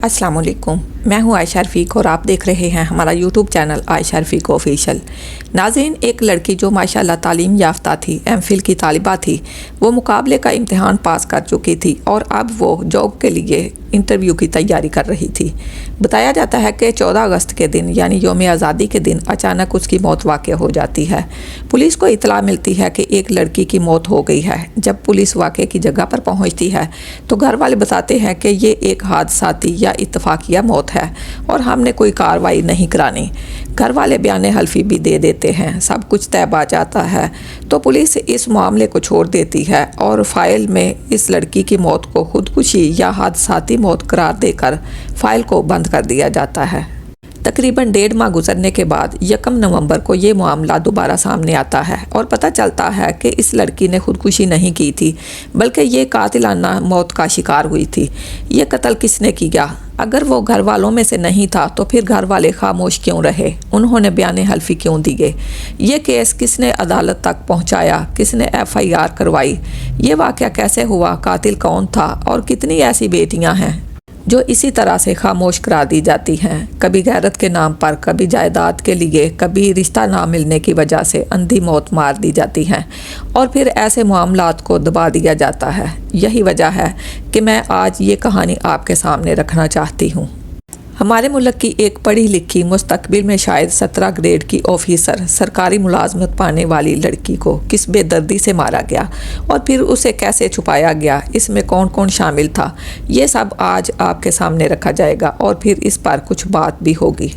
अस्सलाम वालेकुम, मैं हूं आयशा रफ़ीक और आप देख रहे हैं हमारा यूट्यूब चैनल आयशा रफ़ीक ऑफिशियल। नाज़रीन, एक लड़की जो माशाल्लाह तालीम याफ्ता थी, एमफिल की तालिबा थी, वो मुकाबले का इम्तिहान पास कर चुकी थी और अब वो जॉब के लिए इंटरव्यू की तैयारी कर रही थी। बताया जाता है कि 14 अगस्त के दिन यानी यौम आज़ादी के दिन अचानक उसकी मौत वाक़या हो जाती है। पुलिस को इतला मिलती है कि एक लड़की की मौत हो गई है। जब पुलिस वाक़े की जगह पर पहुंचती है तो घर वाले बताते हैं कि ये एक हादसाती या इत्तफाकिया मौत है और हमने कोई कार्रवाई नहीं करानी। घर वाले बयान हल्फी भी दे देते हैं, सब कुछ तय पा जाता है तो पुलिस इस मामले को छोड़ देती है और फाइल में इस लड़की की मौत को खुदकुशी या हादसाती मौत करार देकर फाइल को बंद कर दिया जाता है। तकरीबन 1.5 माह गुजरने के बाद 1 नवंबर को ये मामला दोबारा सामने आता है और पता चलता है कि इस लड़की ने खुदकुशी नहीं की थी बल्कि ये कातिलाना मौत का शिकार हुई थी। ये कत्ल किसने किया? अगर वो घर वालों में से नहीं था तो फिर घर वाले खामोश क्यों रहे? उन्होंने बयान हल्फी क्यों दिए? ये केस किसने अदालत तक पहुंचाया? किसने FIR करवाई? ये वाक़या कैसे हुआ? कातिल कौन था? और कितनी ऐसी बेटियां हैं जो इसी तरह से खामोश करा दी जाती हैं, कभी गैरत के नाम पर, कभी जायदाद के लिए, कभी रिश्ता ना मिलने की वजह से अंधी मौत मार दी जाती हैं और फिर ऐसे मामलात को दबा दिया जाता है। यही वजह है कि मैं आज ये कहानी आपके सामने रखना चाहती हूँ। हमारे मुल्क की एक पढ़ी लिखी, मुस्तकबिल में शायद 17 ग्रेड की ऑफिसर, सरकारी मुलाजमत पाने वाली लड़की को किस बेदर्दी से मारा गया और फिर उसे कैसे छुपाया गया, इसमें कौन कौन शामिल था, ये सब आज आपके सामने रखा जाएगा और फिर इस पर कुछ बात भी होगी।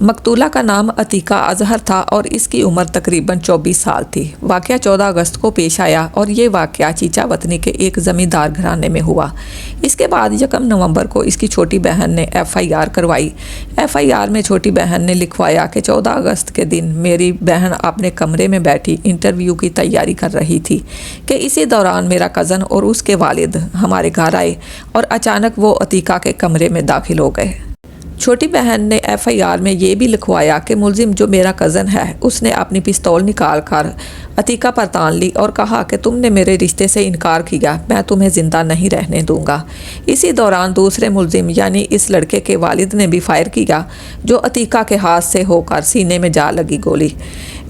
मकतूला का नाम अतीका अजहर था और इसकी उम्र तकरीबन 24 साल थी। वाक़या 14 अगस्त को पेश आया और ये वाक़या चीचा वतनी के एक ज़मींदार घराने में हुआ। इसके बाद 1 नवंबर को इसकी छोटी बहन ने FIR करवाई। FIR में छोटी बहन ने लिखवाया कि 14 अगस्त के दिन मेरी बहन अपने कमरे में बैठी इंटरव्यू की तैयारी कर रही थी कि इसी दौरान मेरा कज़न और उसके वालिद हमारे घर आए और अचानक वो अतीका के कमरे में दाखिल हो गए। छोटी बहन ने FIR में ये भी लिखवाया कि मुलजिम जो मेरा कज़न है उसने अपनी पिस्तौल निकाल कर अतीका पर तान ली और कहा कि तुमने मेरे रिश्ते से इनकार किया, मैं तुम्हें ज़िंदा नहीं रहने दूंगा। इसी दौरान दूसरे मुलजिम यानी इस लड़के के वालिद ने भी फायर किया जो अतीका के हाथ से होकर सीने में जा लगी गोली।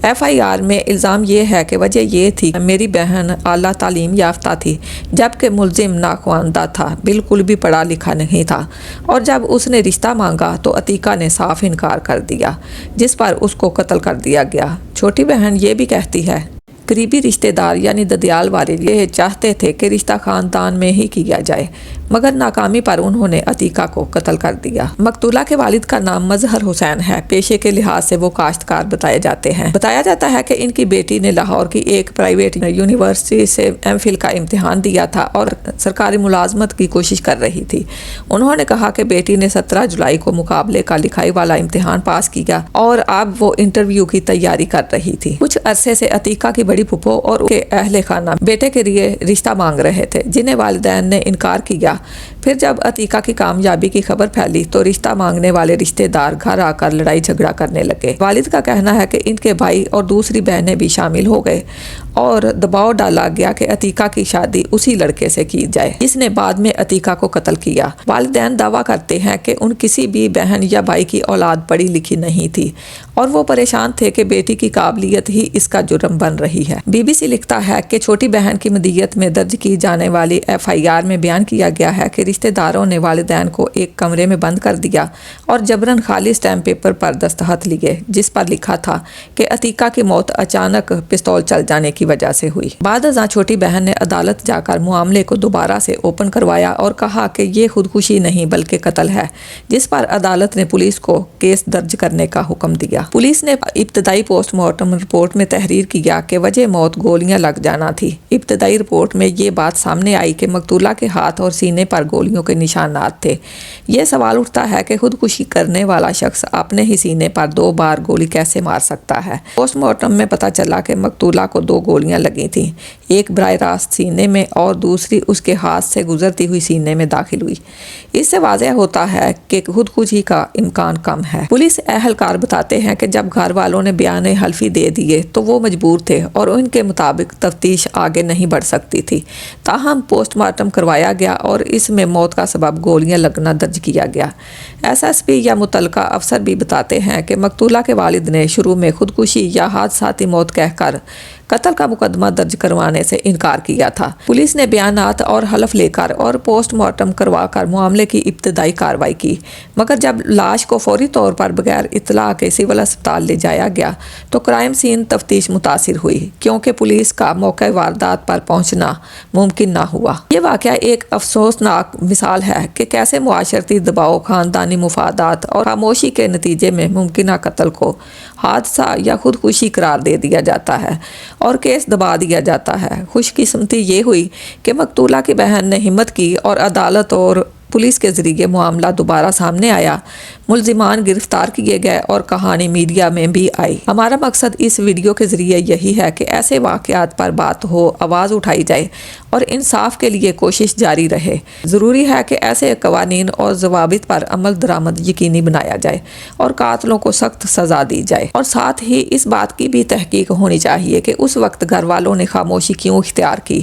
FIR में इल्ज़ाम ये है कि वजह ये थी कि मेरी बहन आला तालीम याफ्ता थी जबकि मुलजिम नाख्वानदा था, बिल्कुल भी पढ़ा लिखा नहीं था और जब उसने रिश्ता मांगा तो अतीका ने साफ इनकार कर दिया जिस पर उसको कत्ल कर दिया गया। छोटी बहन ये भी कहती है करीबी रिश्तेदार यानी ददियाल वाले ये चाहते थे कि रिश्ता खानदान में ही किया जाए मगर नाकामी पर उन्होंने अतीका को कत्ल कर दिया। मकतूला के वालिद का नाम मजहर हुसैन है। पेशे के लिहाज से वो काश्तकार बताए जाते हैं। बताया जाता है कि इनकी बेटी ने लाहौर की एक प्राइवेट यूनिवर्सिटी से MPhil का इम्तिहान दिया था और सरकारी मुलाजमत की कोशिश कर रही थी। उन्होंने कहा कि बेटी ने 17 जुलाई को मुकाबले का लिखाई वाला इम्तिहान पास किया और अब वो इंटरव्यू की तैयारी कर रही थी। कुछ अरसे से अतीका की बड़ी फुफो और उनके अहले खाना बेटे के लिए रिश्ता मांग रहे थे जिन्हें वालिदैन ने इनकार किया। फिर जब अतीका की कामयाबी की खबर फैली तो रिश्ता मांगने वाले रिश्तेदार घर आकर लड़ाई झगड़ा करने लगे। वालिद का कहना है कि इनके भाई और दूसरी बहनें भी शामिल हो गए और दबाव डाला गया कि अतीका की शादी उसी लड़के से की जाए जिसने बाद में अतीका को कत्ल किया। वालिदैन दावा करते हैं कि उन किसी भी बहन या भाई की औलाद पढ़ी लिखी नहीं थी और वो परेशान थे कि बेटी की काबिलियत ही इसका जुर्म बन रही है। BBC लिखता है कि छोटी बहन की मदीयत में दर्ज की जाने वाली FIR में बयान किया गया है कि रिश्तेदारों ने वालिदैन को एक कमरे में बंद कर दिया और जबरन खाली स्टैम्प पेपर पर दस्तखत लिए जिस पर लिखा था कि अतीका की मौत अचानक पिस्तौल चल जाने की वजह से हुई। बाद अज़ां छोटी बहन ने अदालत जाकर मामले को दोबारा से ओपन करवाया और कहा कि ये खुदकुशी नहीं बल्कि कत्ल है जिस पर अदालत ने पुलिस को केस दर्ज करने का हुक्म दिया। पुलिस ने इब्तदाई पोस्टमार्टम रिपोर्ट में तहरीर किया कि वजह मौत गोलियां लग जाना थी। इब्तदाई रिपोर्ट में ये बात सामने आई कि मकतूला के हाथ और सीने पर गोलियों के निशानात थे। ये सवाल उठता है कि खुदकुशी करने वाला शख्स अपने ही सीने पर 2 बार गोली कैसे मार सकता है। पोस्टमार्टम में पता चला कि मकतूला को 2 गोलियां लगी थीं, एक बराह रास्त सीने में और दूसरी उसके हाथ से गुजरती हुई सीने में दाखिल हुई। इससे वाज़ेह होता है कि खुदकुशी का इम्कान कम है। पुलिस अहलकार बताते हैं कि जब घर वालों ने बयान हल्फी दे दिए तो वो मजबूर थे और उनके मुताबिक तफ्तीश आगे नहीं बढ़ सकती थी। ताहम पोस्टमार्टम करवाया गया और इसमें موت کا سبب گولیاں لگنا درج کیا گیا۔ SSP یا متعلقہ افسر بھی بتاتے ہیں کہ مقتولہ کے والد نے شروع میں خودکشی یا حادثاتی موت کہہ کر قتل کا مقدمہ درج کروانے سے انکار کیا تھا۔ پولیس نے بیانات اور حلف لے کر اور پوسٹ مارٹم کروا کر معاملے کی ابتدائی کارروائی کی، مگر جب لاش کو فوری طور پر بغیر اطلاع کے سول اسپتال لے جایا گیا تو کرائم سین تفتیش متاثر ہوئی، کیونکہ پولیس کا موقع واردات پر پہنچنا ممکن نہ ہوا۔ یہ واقعہ ایک افسوسناک مثال ہے کہ کیسے معاشرتی دباؤ، خاندانی مفادات اور خاموشی کے نتیجے میں ممکنہ قتل کو حادثہ یا خودکشی قرار دے دیا جاتا ہے اور کیس دبا دیا جاتا ہے۔ خوش قسمتی یہ ہوئی کہ مقتولہ کی بہن نے ہمت کی اور عدالت اور پولیس کے ذریعے معاملہ دوبارہ سامنے آیا، ملزمان گرفتار کیے گئے اور کہانی میڈیا میں بھی آئی۔ ہمارا مقصد اس ویڈیو کے ذریعے یہی ہے کہ ایسے واقعات پر بات ہو، آواز اٹھائی جائے اور انصاف کے لیے کوشش جاری رہے۔ ضروری ہے کہ ایسے قوانین اور ضوابط پر عمل درآمد یقینی بنایا جائے اور قاتلوں کو سخت سزا دی جائے، اور ساتھ ہی اس بات کی بھی تحقیق ہونی چاہیے کہ اس وقت گھر والوں نے خاموشی کیوں اختیار کی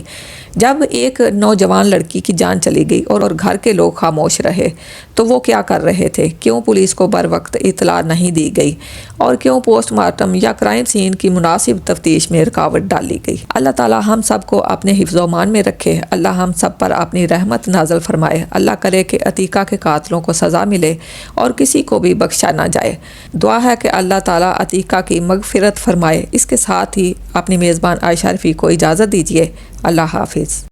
جب ایک نوجوان لڑکی کی جان چلی گئی اور گھر کے لوگ خاموش رہے، تو وہ کیا کر رہے تھے؟ کیوں پولیس کو بر وقت اطلاع نہیں دی گئی اور کیوں پوسٹ مارٹم یا کرائم سین کی مناسب تفتیش میں رکاوٹ ڈالی گئی؟ اللہ تعالی ہم سب کو اپنے حفظ و امان میں رکھے، اللہ ہم سب پر اپنی رحمت نازل فرمائے، اللہ کرے کہ عتیقہ کے قاتلوں کو سزا ملے اور کسی کو بھی بخشا نہ جائے۔ دعا ہے کہ اللہ تعالی عتیقہ کی مغفرت فرمائے۔ اس کے ساتھ ہی اپنی میزبان عائشہ رفیق کو اجازت دیجیے۔ اللہ حافظ۔